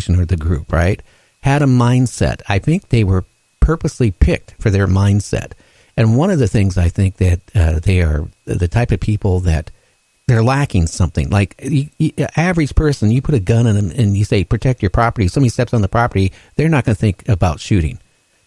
or the group, right, had a mindset. I think they were purposely picked for their mindset. And one of the things I think that they are the type of people that they're lacking something. Like average person, you put a gun in them and you say, protect your property. Somebody steps on the property, they're not going to think about shooting.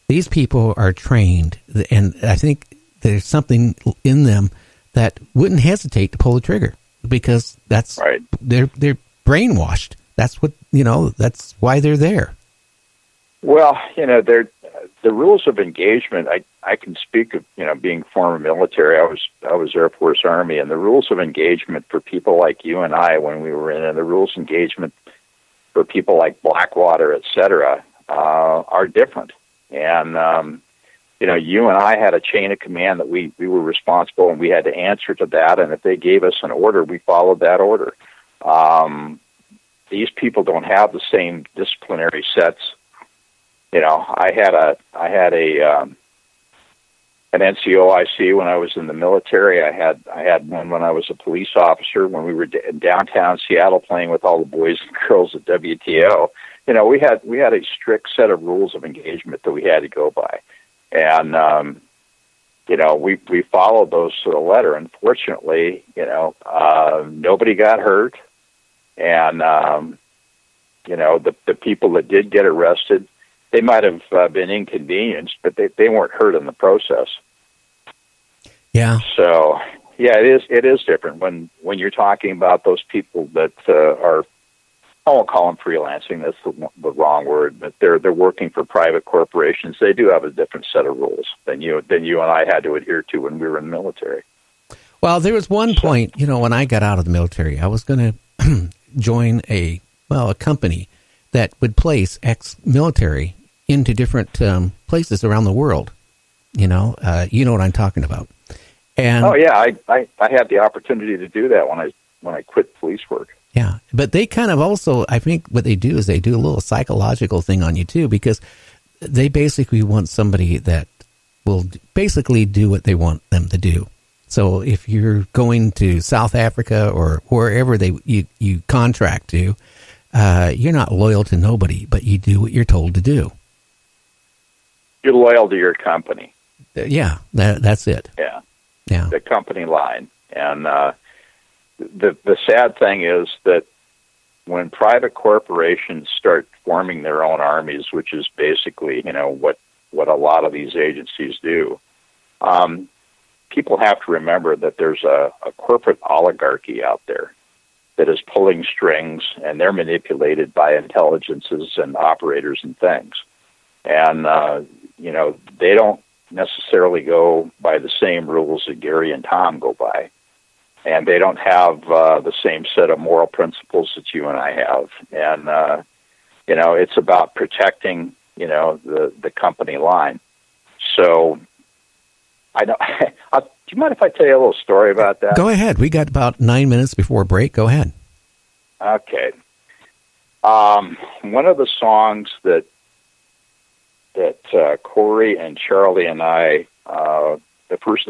These people are trained, and I think there's something in them that wouldn't hesitate to pull the trigger because that's right. They're brainwashed. That's what, that's why they're there. Well, the rules of engagement, I can speak of, being former military. I was Air Force Army, and the rules of engagement for people like you and I when we were in, and the rules of engagement for people like Blackwater, et cetera, are different. And, you and I had a chain of command that we were responsible, and we had to answer to that. And if they gave us an order, we followed that order. These people don't have the same disciplinary sets. I had an NCOIC when I was in the military. I had one when I was a police officer when we were in downtown Seattle playing with all the boys and girls at WTO. We had a strict set of rules of engagement that we had to go by, and we followed those to the letter. Unfortunately, nobody got hurt, and the people that did get arrested, they might have been inconvenienced, but they weren't hurt in the process. Yeah. So, yeah, it is different when you're talking about those people that are, I won't call them freelancing, that's the wrong word, but they're working for private corporations. They do have a different set of rules than you and I had to adhere to when we were in the military. Well, there was one point, when I got out of the military, I was going to join a company that would place ex-military into different places around the world. You know what I'm talking about. And I had the opportunity to do that when I quit police work. Yeah, but they kind of also, I think what they do is they do a little psychological thing on you too, because they basically want somebody that will basically do what they want them to do. So if you're going to South Africa or wherever you contract to, you're not loyal to nobody, but you do what you're told to do. You're loyal to your company. Yeah, that's it. Yeah. The company line. And the sad thing is that when private corporations start forming their own armies, which is basically, what a lot of these agencies do, people have to remember that there's a corporate oligarchy out there that is pulling strings, and they're manipulated by intelligences and operators and things. And, they don't necessarily go by the same rules that Gary and Tom go by. And they don't have the same set of moral principles that you and I have. And, it's about protecting, the company line. So, do you mind if I tell you a little story about that? Go ahead. We got about 9 minutes before break. Go ahead. Okay. One of the songs that Corey and Charlie and I, the first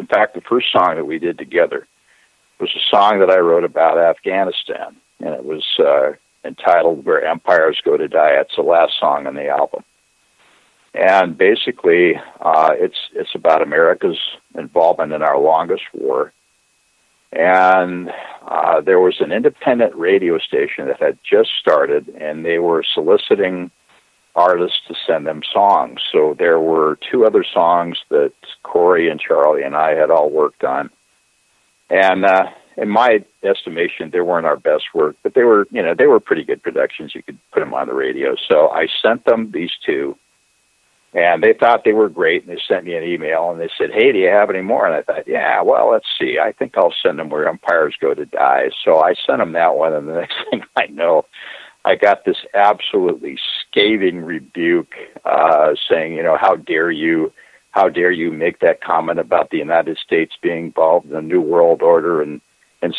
song that we did together was a song that I wrote about Afghanistan, and it was entitled "Where Empires Go to Die." It's the last song on the album, and basically, it's about America's involvement in our longest war. And there was an independent radio station that had just started, and they were soliciting artists to send them songs. So there were two other songs that Corey and Charlie and I had all worked on. And in my estimation, they weren't our best work, but they were pretty good productions. You could put them on the radio. So I sent them these two, and they thought they were great, and they sent me an email, and they said, "Hey, do you have any more?" And I thought, yeah, well, let's see. I think I'll send them "Where Empires Go to Die." So I sent them that one, and the next thing I know, I got this absolutely scathing rebuke saying, how dare you make that comment about the United States being involved in the New World Order and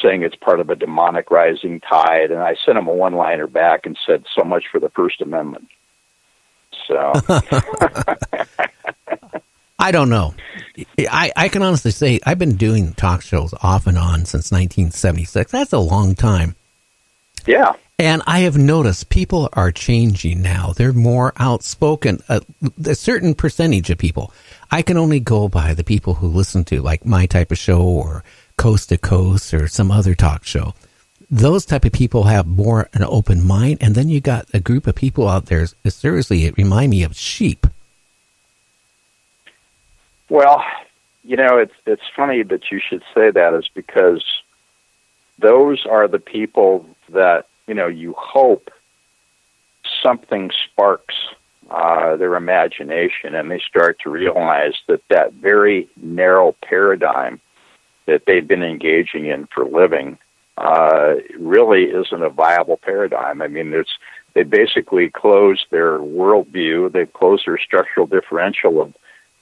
saying it's part of a demonic rising tide. And I sent them a one-liner back and said, "So much for the First Amendment." So I don't know. I can honestly say I've been doing talk shows off and on since 1976. That's a long time. Yeah. And I have noticed people are changing now. They're more outspoken. A certain percentage of people. I can only go by the people who listen to like my type of show or Coast to Coast or some other talk show. Those type of people have more an open mind. And then you got a group of people out there. Seriously, it remind me of sheep. Well, it's funny that you should say that, is because those are the people that, you hope something sparks their imagination, and they start to realize that very narrow paradigm that they've been engaging in for living really isn't a viable paradigm. I mean, they basically closed their worldview, they've closed their structural differential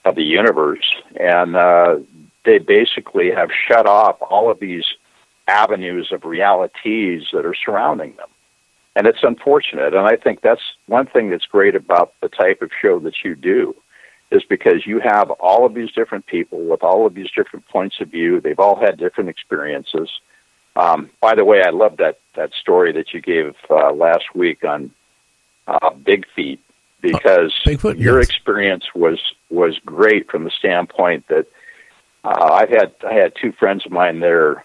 of the universe, and they basically have shut off all of these avenues of realities that are surrounding them. And it's unfortunate. And I think that's one thing that's great about the type of show that you do, is because you have all of these different people with all of these different points of view. They've all had different experiences. By the way, I love that story that you gave last week on Big Feet, because Bigfoot, your yes. experience was great from the standpoint that I had two friends of mine there,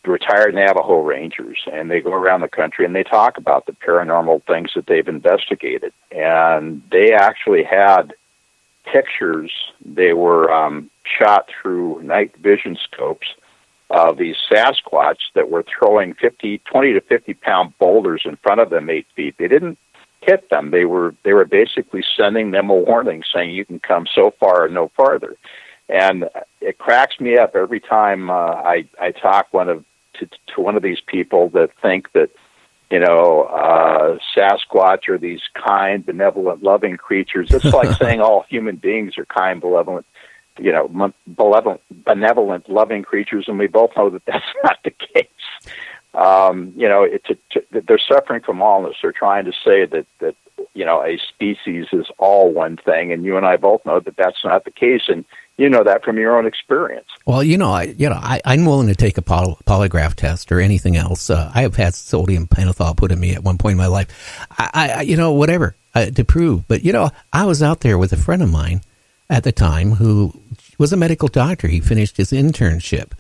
retired Navajo Rangers, and they go around the country and they talk about the paranormal things that they've investigated. And they actually had pictures. They were shot through night vision scopes of these Sasquatch that were throwing 20 to 50 pound boulders in front of them 8 feet. They didn't hit them. They were basically sending them a warning saying you can come so far and no farther. And it cracks me up every time I talk to one of these people that think that, Sasquatch are these kind, benevolent, loving creatures. It's like saying all human beings are kind, benevolent, loving creatures, and we both know that that's not the case. They're suffering from allness. They're trying to say that a species is all one thing, and you and I both know that that's not the case, and you know that from your own experience. Well, I'm willing to take a polygraph test or anything else. I have had sodium pentothal put in me at one point in my life. Whatever to prove. But I was out there with a friend of mine at the time who was a medical doctor. He finished his internship,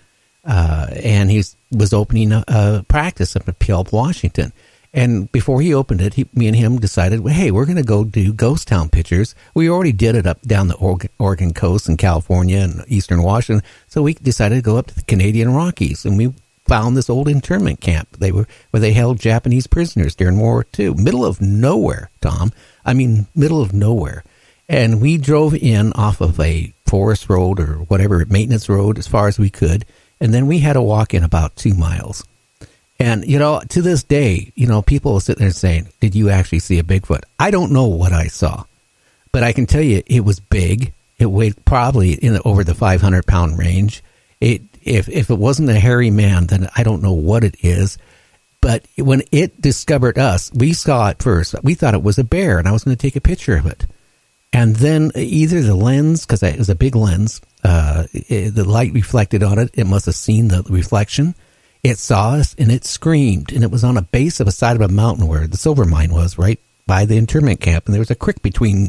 and he was opening a practice up in Puyallup, Washington. And before he opened it, me and him decided, well, hey, we're going to go do ghost town pictures. We already did it up down the Oregon coast in California and eastern Washington. So we decided to go up to the Canadian Rockies, and we found this old internment camp. Where they held Japanese prisoners during World War II. Middle of nowhere, Tom. I mean, middle of nowhere. And we drove in off of a forest road or whatever, maintenance road, as far as we could. And then we had to walk in about 2 miles. And, to this day, people will sit there saying, did you actually see a Bigfoot? I don't know what I saw, but I can tell you it was big. It weighed probably over the 500-pound range. If it wasn't a hairy man, then I don't know what it is. But when it discovered us, we saw it first. We thought it was a bear, and I was going to take a picture of it. And then either the lens, because it was a big lens, the light reflected on it. It must have seen the reflection. It saw us, and it screamed, and it was on a base of a side of a mountain where the silver mine was, right by the internment camp, and there was a creek between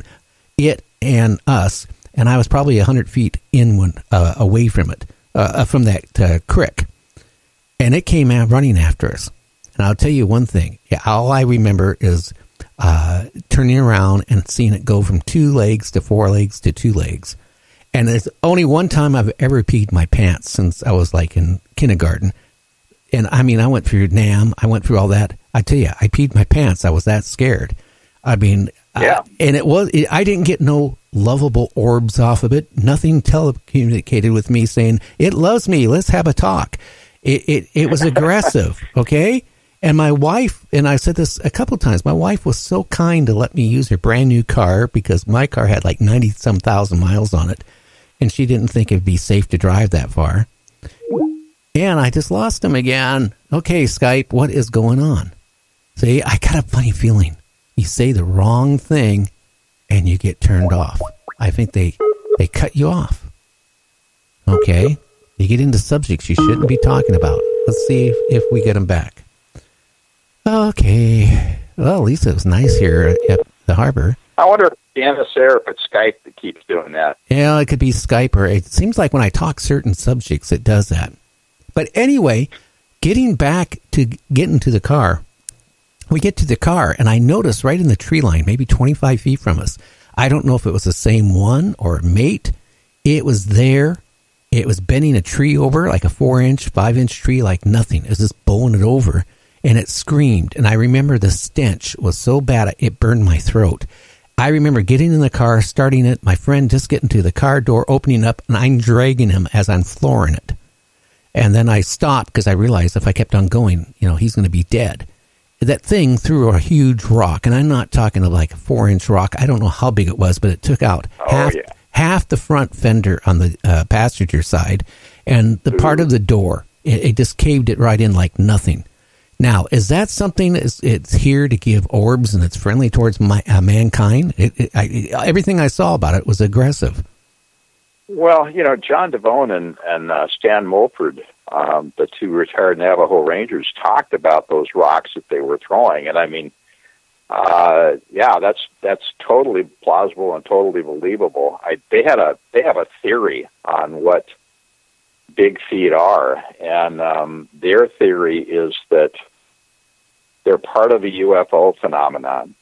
it and us, and I was probably 100 feet away from it, from that creek, and it came out running after us. And I'll tell you one thing, all I remember is turning around and seeing it go from 2 legs to 4 legs to 2 legs, and it's only one time I've ever peed my pants since I was like in kindergarten. And I mean, I went through NAM. I went through all that. I tell you, I peed my pants. I was that scared. I mean, yeah. I didn't get no lovable orbs off of it. Nothing telecommunicated with me saying, it loves me. Let's have a talk. It was aggressive. Okay. And my wife, and I said this a couple of times, my wife was so kind to let me use her brand new car because my car had like 90-some thousand miles on it. And she didn't think it'd be safe to drive that far. And I just lost him again. Okay, Skype, what is going on? See, I got a funny feeling. You say the wrong thing, and you get turned off. I think they cut you off. Okay? You get into subjects you shouldn't be talking about. Let's see if we get them back. Okay. Well, at least it was nice here at the harbor. I wonder if Janice Air, if it's Skype that keeps doing that. Yeah, it could be Skype, or it seems like when I talk certain subjects, it does that. But anyway, getting to the car, we get to the car, and I notice right in the tree line, maybe 25 feet from us, I don't know if it was the same one or a mate. It was there. It was bending a tree over, like a 4-inch, 5-inch tree, like nothing. It was just bowing it over, and it screamed. And I remember the stench was so bad, it burned my throat. I remember getting in the car, starting it, my friend just getting to the car door, opening up, and I'm dragging him as I'm flooring it. And then I stopped because I realized if I kept on going, he's going to be dead. That thing threw a huge rock, and I'm not talking of like a 4-inch rock. I don't know how big it was, but it took out half the front fender on the passenger side, and the part of the door. It just caved it right in like nothing. Now, is that something it's here to give orbs and it's friendly towards mankind? Everything I saw about it was aggressive. Well, John Devone and Stan Mulford, the two retired Navajo Rangers, talked about those rocks that they were throwing. And I mean, that's totally plausible and totally believable. They have a theory on what big feet are, and their theory is that they're part of a UFO phenomenon,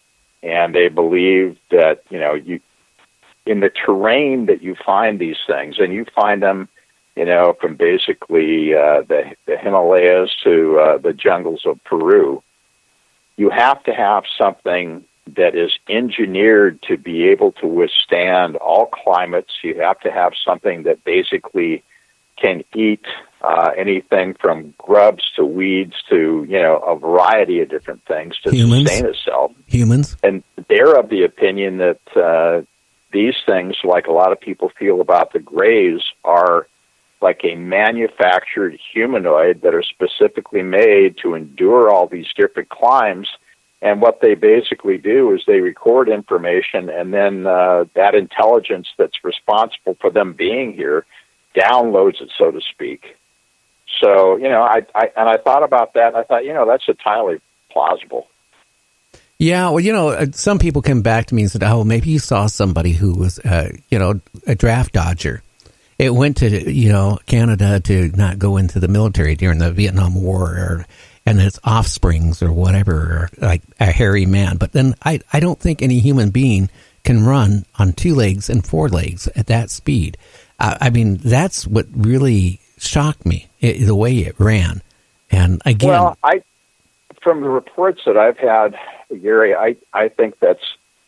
and they believe that in the terrain that you find these things, and you find them, from basically the Himalayas to the jungles of Peru, you have to have something that is engineered to be able to withstand all climates. You have to have something that basically can eat anything from grubs to weeds to, a variety of different things to sustain itself. Humans. And they're of the opinion that these things, like a lot of people feel about the Greys, are like a manufactured humanoid that are specifically made to endure all these different climes. And what they basically do is they record information, and then that intelligence that's responsible for them being here downloads it, so to speak. So, I thought about that, and I thought, that's entirely plausible. Yeah, well, some people come back to me and said, oh, maybe you saw somebody who was, a draft dodger. It went to, Canada to not go into the military during the Vietnam War and its offsprings or whatever, or like a hairy man. But then I don't think any human being can run on 2 legs and 4 legs at that speed. I mean, that's what really shocked me, the way it ran. And again... Well, from the reports that I've had, Gary, I think that's,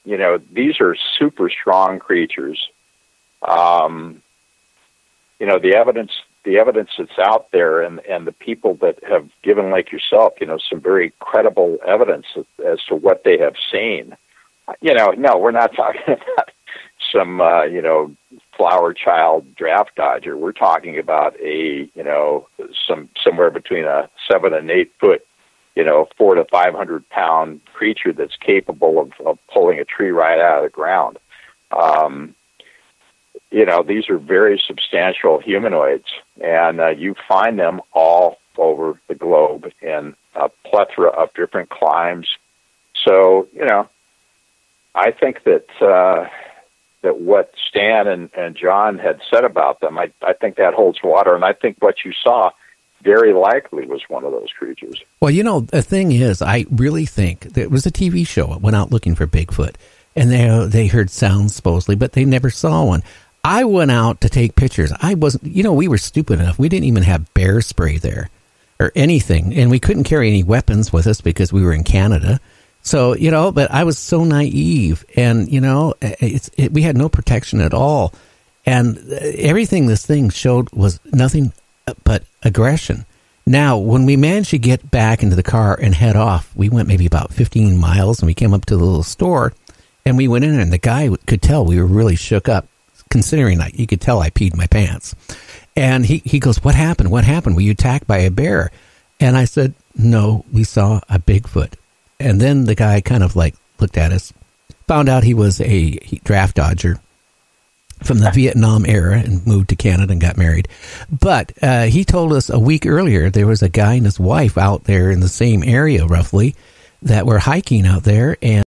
these are super strong creatures. The evidence that's out there and the people that have given, like yourself, some very credible evidence as to what they have seen. No, we're not talking about some, flower child draft dodger. We're talking about somewhere between a 7 and 8 foot, 400 to 500 pound creature that's capable of pulling a tree right out of the ground. These are very substantial humanoids, and you find them all over the globe in a plethora of different climes. So, I think that what Stan and John had said about them, I think that holds water, and I think what you saw very likely was one of those creatures. Well, the thing is, I really think there was a TV show that went out looking for Bigfoot, and they heard sounds supposedly, but they never saw one. I went out to take pictures. I wasn't, we were stupid enough. We didn't even have bear spray there or anything, and we couldn't carry any weapons with us because we were in Canada. So, but I was so naive, and, we had no protection at all. And everything this thing showed was nothing but aggression. Now, when we managed to get back into the car and head off, we went maybe about 15 miles, and we came up to the little store, and we went in there, and the guy could tell we were really shook up, considering that you could tell I peed my pants. And he goes, what happened? What happened? Were you attacked by a bear? And I said, no, we saw a Bigfoot. And then the guy kind of like looked at us, found out he was a draft dodger. from the Vietnam era and moved to Canada and got married. But he told us a week earlier there was a guy and his wife out there in the same area roughly that were hiking out there, and